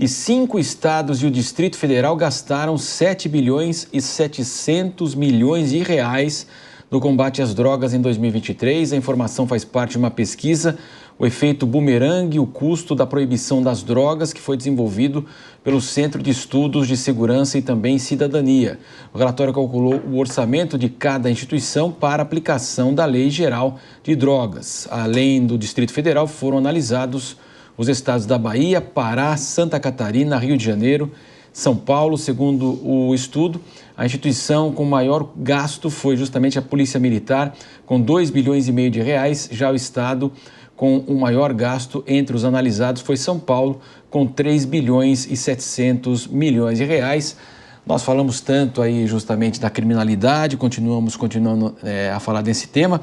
e 5 estados e o Distrito Federal gastaram 7 bilhões e 700 milhões de reais no combate às drogas em 2023. A informação faz parte de uma pesquisa, o efeito bumerangue e o custo da proibição das drogas, que foi desenvolvido pelo Centro de Estudos de Segurança e também Cidadania. O relatório calculou o orçamento de cada instituição para a aplicação da Lei Geral de Drogas. Além do Distrito Federal, foram analisados os estados da Bahia, Pará, Santa Catarina, Rio de Janeiro, São Paulo. Segundo o estudo, a instituição com maior gasto foi justamente a Polícia Militar, com 2 bilhões e meio de reais. Já o estado com o maior gasto entre os analisados foi São Paulo, com 3 bilhões e 700 milhões de reais. Nós falamos tanto aí justamente da criminalidade, continuando a falar desse tema.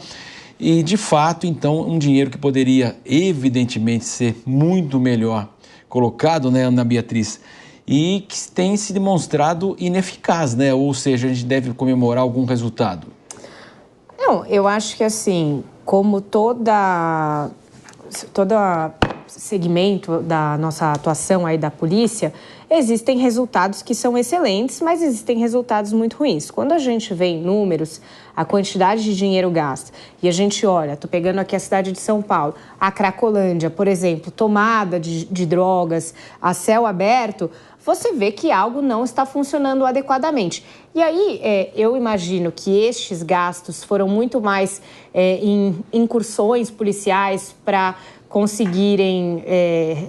E, de fato, então, um dinheiro que poderia, evidentemente, ser muito melhor colocado, né, Ana Beatriz, e que tem se demonstrado ineficaz, né? Ou seja, a gente deve comemorar algum resultado. Não, eu acho que, assim, como todo segmento da nossa atuação aí da polícia, existem resultados que são excelentes, mas existem resultados muito ruins. Quando a gente vê em números a quantidade de dinheiro gasto e a gente olha, estou pegando aqui a cidade de São Paulo, a Cracolândia, por exemplo, tomada de drogas a céu aberto, você vê que algo não está funcionando adequadamente. E aí, eu imagino que estes gastos foram muito mais em incursões policiais para conseguirem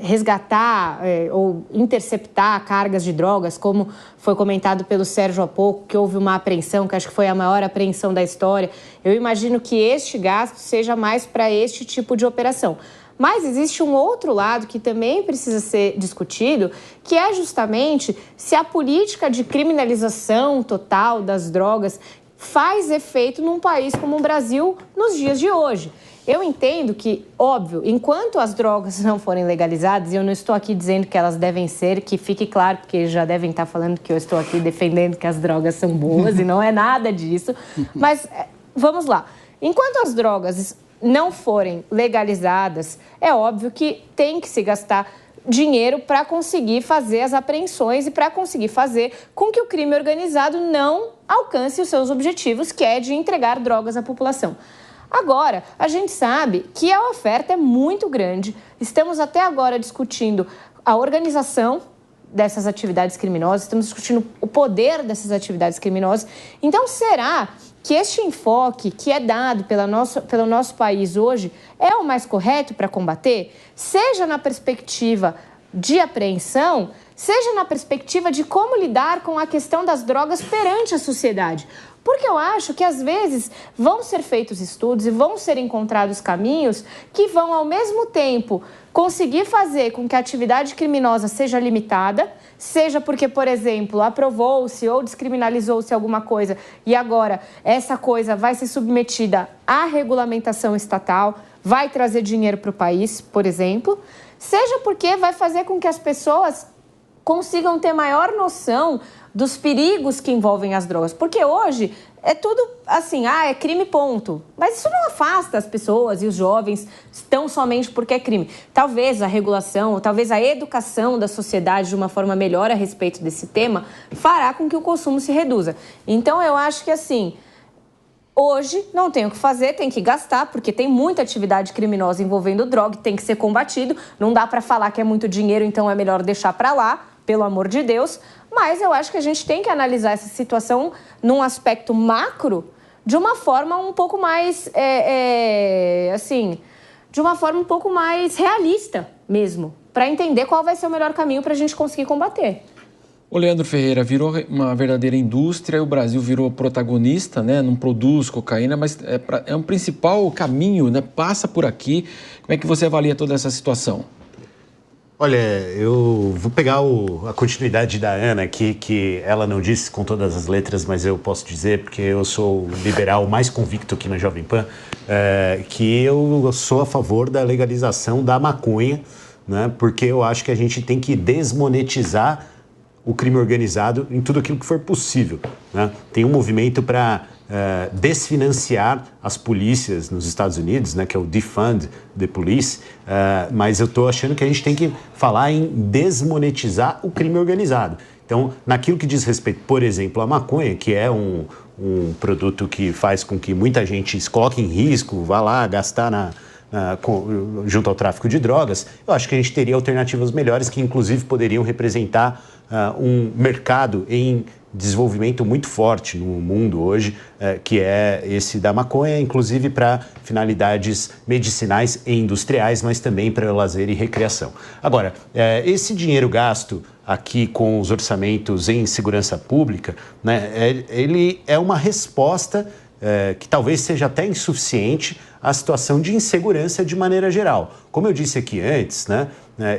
resgatar ou interceptar cargas de drogas, como foi comentado pelo Sérgio há pouco, que houve uma apreensão, que acho que foi a maior apreensão da história. Eu imagino que este gasto seja mais para este tipo de operação. Mas existe um outro lado que também precisa ser discutido, que é justamente se a política de criminalização total das drogas faz efeito num país como o Brasil nos dias de hoje. Eu entendo que, óbvio, enquanto as drogas não forem legalizadas, e eu não estou aqui dizendo que elas devem ser, que fique claro, porque já devem estar falando que eu estou aqui defendendo que as drogas são boas, e não é nada disso. Mas, vamos lá. Enquanto as drogas não forem legalizadas, é óbvio que tem que se gastar dinheiro para conseguir fazer as apreensões e para conseguir fazer com que o crime organizado não alcance os seus objetivos, que é de entregar drogas à população. Agora, a gente sabe que a oferta é muito grande. Estamos até agora discutindo a organização dessas atividades criminosas, estamos discutindo o poder dessas atividades criminosas. Então, será que este enfoque que é dado pelo nosso país hoje é o mais correto para combater? Seja na perspectiva de apreensão, seja na perspectiva de como lidar com a questão das drogas perante a sociedade. Porque eu acho que, às vezes, vão ser feitos estudos e vão ser encontrados caminhos que vão, ao mesmo tempo, conseguir fazer com que a atividade criminosa seja limitada, seja porque, por exemplo, aprovou-se ou descriminalizou-se alguma coisa e agora essa coisa vai ser submetida à regulamentação estatal, vai trazer dinheiro para o país, por exemplo, seja porque vai fazer com que as pessoas consigam ter maior noção dos perigos que envolvem as drogas. Porque hoje é tudo assim, é crime, ponto. Mas isso não afasta as pessoas e os jovens tão somente porque é crime. Talvez a regulação, ou talvez a educação da sociedade de uma forma melhor a respeito desse tema fará com que o consumo se reduza. Então, eu acho que assim, hoje não tem o que fazer, tem que gastar, porque tem muita atividade criminosa envolvendo droga, tem que ser combatido. Não dá para falar que é muito dinheiro, então é melhor deixar para lá, pelo amor de Deus. Mas eu acho que a gente tem que analisar essa situação num aspecto macro de uma forma um pouco mais, de uma forma um pouco mais realista mesmo, para entender qual vai ser o melhor caminho para a gente conseguir combater. O Leandro Ferreira, virou uma verdadeira indústria, o Brasil virou protagonista, né? Não produz cocaína, mas é um principal caminho, né? Passa por aqui. Como é que você avalia toda essa situação? Olha, eu vou pegar a continuidade da Ana aqui, que ela não disse com todas as letras, mas eu posso dizer, porque eu sou o liberal mais convicto aqui na Jovem Pan, que eu sou a favor da legalização da maconha, né? Porque eu acho que a gente tem que desmonetizar o crime organizado em tudo aquilo que for possível, né? Tem um movimento para desfinanciar as polícias nos Estados Unidos, né, que é o Defund the Police, mas eu estou achando que a gente tem que falar em desmonetizar o crime organizado. Então, naquilo que diz respeito, por exemplo, à maconha, que é um produto que faz com que muita gente se coloque em risco, vá lá gastar junto ao tráfico de drogas, eu acho que a gente teria alternativas melhores que, inclusive, poderiam representar um mercado em desenvolvimento muito forte no mundo hoje, que é esse da maconha, inclusive para finalidades medicinais e industriais, mas também para lazer e recreação. Agora, esse dinheiro gasto aqui com os orçamentos em segurança pública, né, ele é uma resposta que talvez seja até insuficiente à situação de insegurança de maneira geral. Como eu disse aqui antes, né,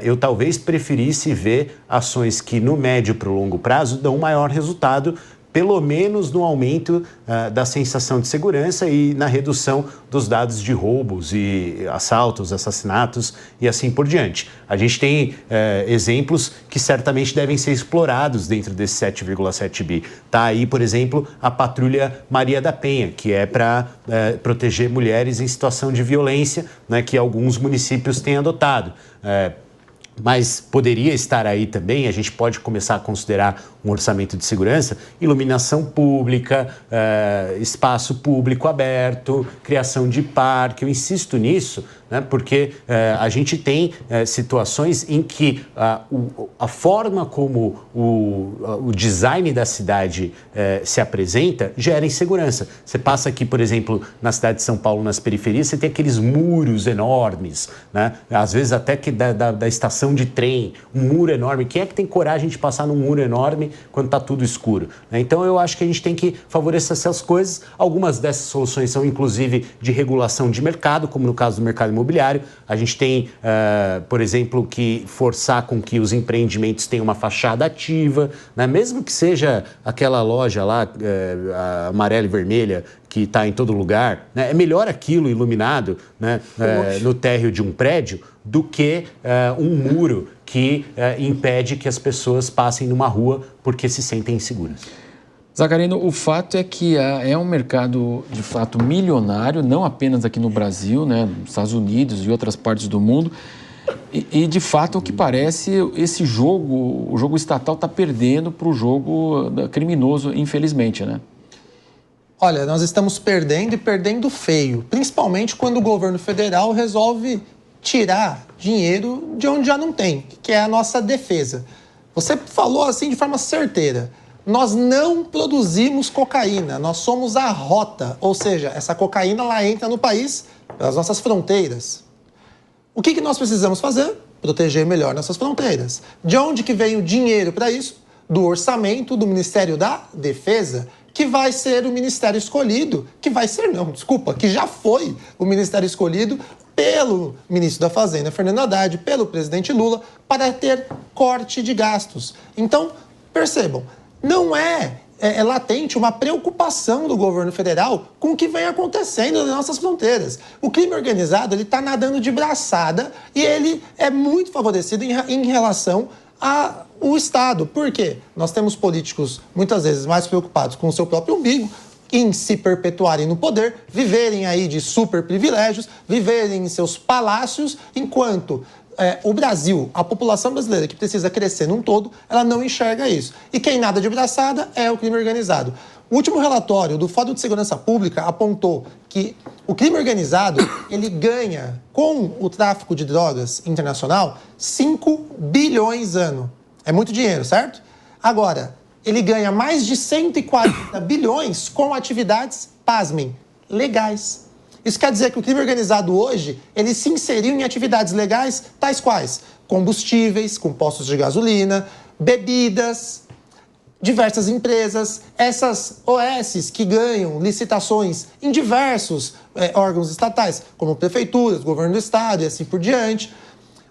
eu talvez preferisse ver ações que no médio para o longo prazo dão maior resultado, pelo menos no aumento da sensação de segurança e na redução dos dados de roubos e assaltos, assassinatos e assim por diante. A gente tem exemplos que certamente devem ser explorados dentro desse 7,7 bi. Está aí, por exemplo, a Patrulha Maria da Penha, que é para proteger mulheres em situação de violência, né, que alguns municípios têm adotado. Mas poderia estar aí também, a gente pode começar a considerar um orçamento de segurança, iluminação pública, espaço público aberto, criação de parque. Eu insisto nisso, né, porque a gente tem situações em que a forma como o design da cidade se apresenta gera insegurança. Você passa aqui, por exemplo, na cidade de São Paulo, nas periferias, você tem aqueles muros enormes, né? Às vezes até que da estação de trem, um muro enorme. Quem é que tem coragem de passar num muro enorme quando está tudo escuro, né? Então eu acho que a gente tem que favorecer essas coisas. Algumas dessas soluções são inclusive de regulação de mercado, como no caso do mercado imobiliário. A gente tem, por exemplo, que forçar com que os empreendimentos tenham uma fachada ativa, né? Mesmo que seja aquela loja lá, amarela e vermelha, que está em todo lugar, né? É melhor aquilo iluminado, né, no térreo de um prédio do que um muro que impede que as pessoas passem numa rua porque se sentem inseguras. Zagarino, o fato é que é um mercado, de fato, milionário, não apenas aqui no Brasil, né, nos Estados Unidos e outras partes do mundo. E de fato, o que parece, esse jogo, o jogo estatal está perdendo para o jogo criminoso, infelizmente, né? Olha, nós estamos perdendo e perdendo feio, principalmente quando o governo federal resolve tirar dinheiro de onde já não tem, que é a nossa defesa. Você falou assim de forma certeira. Nós não produzimos cocaína, nós somos a rota, ou seja, essa cocaína ela entra no país pelas nossas fronteiras. O que nós precisamos fazer? Proteger melhor nossas fronteiras. De onde que vem o dinheiro para isso? Do orçamento do Ministério da Defesa, que vai ser o ministério escolhido, que já foi o ministério escolhido pelo ministro da Fazenda, Fernando Haddad, pelo presidente Lula, para ter corte de gastos. Então, percebam, não é latente uma preocupação do governo federal com o que vem acontecendo nas nossas fronteiras. O crime organizado está nadando de braçada e ele é muito favorecido em relação ao Estado. Por quê? Nós temos políticos muitas vezes mais preocupados com o seu próprio umbigo, em se perpetuarem no poder, viverem aí de super privilégios, viverem em seus palácios, enquanto o Brasil, a população brasileira que precisa crescer num todo, ela não enxerga isso. E quem nada de braçada é o crime organizado. O último relatório do Fórum de Segurança Pública apontou que o crime organizado, ele ganha, com o tráfico de drogas internacional, 5 bilhões ano. É muito dinheiro, certo? Agora, ele ganha mais de 140 bilhões com atividades, pasmem, legais. Isso quer dizer que o crime organizado hoje, ele se inseriu em atividades legais, tais quais combustíveis, com postos de gasolina, bebidas, diversas empresas, essas OS que ganham licitações em diversos órgãos estatais, como prefeituras, governo do estado e assim por diante.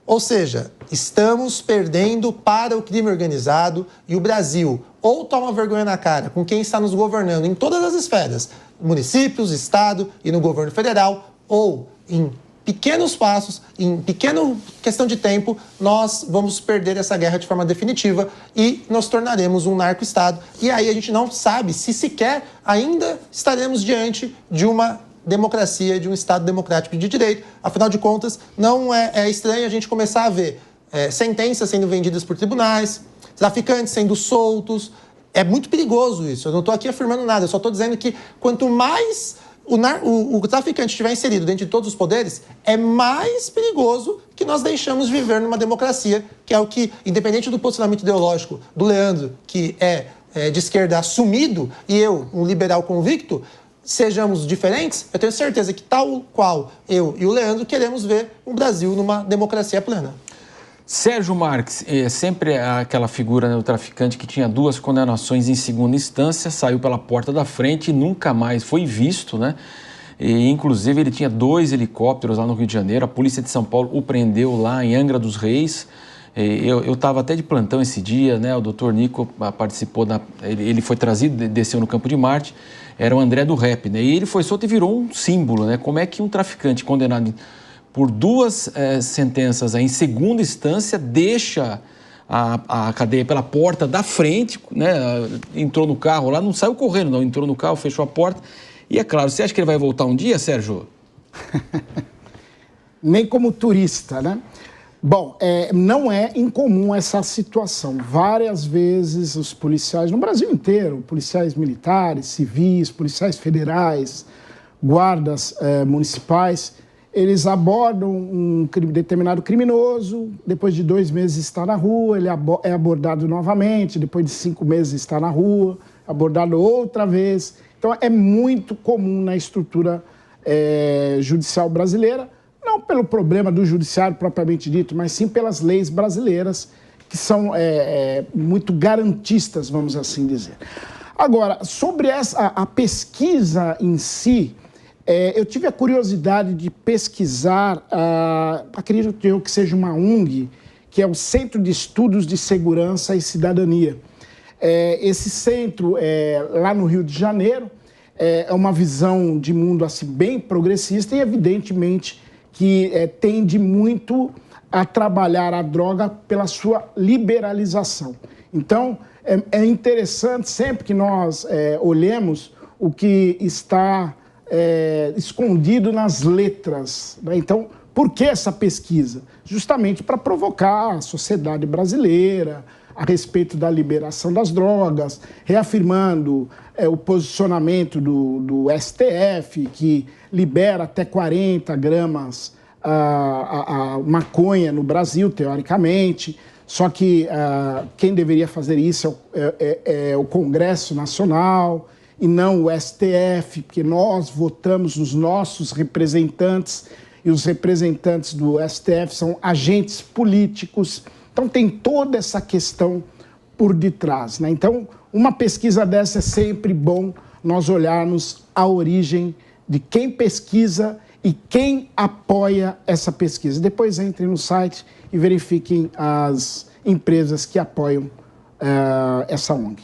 Ou seja, estamos perdendo para o crime organizado e o Brasil ou toma vergonha na cara com quem está nos governando em todas as esferas, municípios, estado e no governo federal, ou em pequenos passos, em pequena questão de tempo, nós vamos perder essa guerra de forma definitiva e nos tornaremos um narco-estado. E aí a gente não sabe se sequer ainda estaremos diante de uma democracia, de um Estado democrático de direito. Afinal de contas, não é estranho a gente começar a ver sentenças sendo vendidas por tribunais, traficantes sendo soltos. É muito perigoso isso. Eu não estou aqui afirmando nada, eu só estou dizendo que quanto mais o traficante estiver inserido dentro de todos os poderes, é mais perigoso que nós deixamos de viver numa democracia, que é o que, independente do posicionamento ideológico do Leandro, que é de esquerda assumido, e eu, um liberal convicto, sejamos diferentes, eu tenho certeza que tal qual eu e o Leandro queremos ver um Brasil numa democracia plena. Sérgio Marques, sempre aquela figura, né, do traficante que tinha 2 condenações em segunda instância, saiu pela porta da frente e nunca mais foi visto, né? E, inclusive, ele tinha 2 helicópteros lá no Rio de Janeiro, a polícia de São Paulo o prendeu lá em Angra dos Reis. Eu estava até de plantão esse dia, né? O doutor Nico participou, ele foi trazido, desceu no Campo de Marte, era o André do Rap, né? E ele foi solto e virou um símbolo, né? Como é que um traficante condenado por 2 sentenças em segunda instância, deixa a cadeia pela porta da frente, né? Entrou no carro lá, não saiu correndo, não, entrou no carro, fechou a porta. E é claro, você acha que ele vai voltar um dia, Sérgio? Nem como turista, né? Bom, não é incomum essa situação. Várias vezes os policiais, no Brasil inteiro, policiais militares, civis, policiais federais, guardas municipais, eles abordam um determinado criminoso, depois de 2 meses está na rua, ele é abordado novamente, depois de 5 meses está na rua, abordado outra vez. Então, é muito comum na estrutura judicial brasileira, não pelo problema do judiciário propriamente dito, mas sim pelas leis brasileiras, que são muito garantistas, vamos assim dizer. Agora, sobre a pesquisa em si, eu tive a curiosidade de pesquisar, acredito eu que seja uma ONG, que é o Centro de Estudos de Segurança e Cidadania. Esse centro, lá no Rio de Janeiro, é uma visão de mundo assim, bem progressista e, evidentemente, que tende muito a trabalhar a droga pela sua liberalização. Então, é interessante sempre que nós olhemos o que está escondido nas letras, né? Então, por que essa pesquisa? Justamente para provocar a sociedade brasileira a respeito da liberação das drogas, reafirmando o posicionamento do STF, que libera até 40 gramas a maconha no Brasil, teoricamente. Só que quem deveria fazer isso é o Congresso Nacional e não o STF, porque nós votamos os nossos representantes e os representantes do STF são agentes políticos. Então, tem toda essa questão por detrás, né? Então, uma pesquisa dessa é sempre bom nós olharmos a origem de quem pesquisa e quem apoia essa pesquisa. Depois entrem no site e verifiquem as empresas que apoiam essa ONG.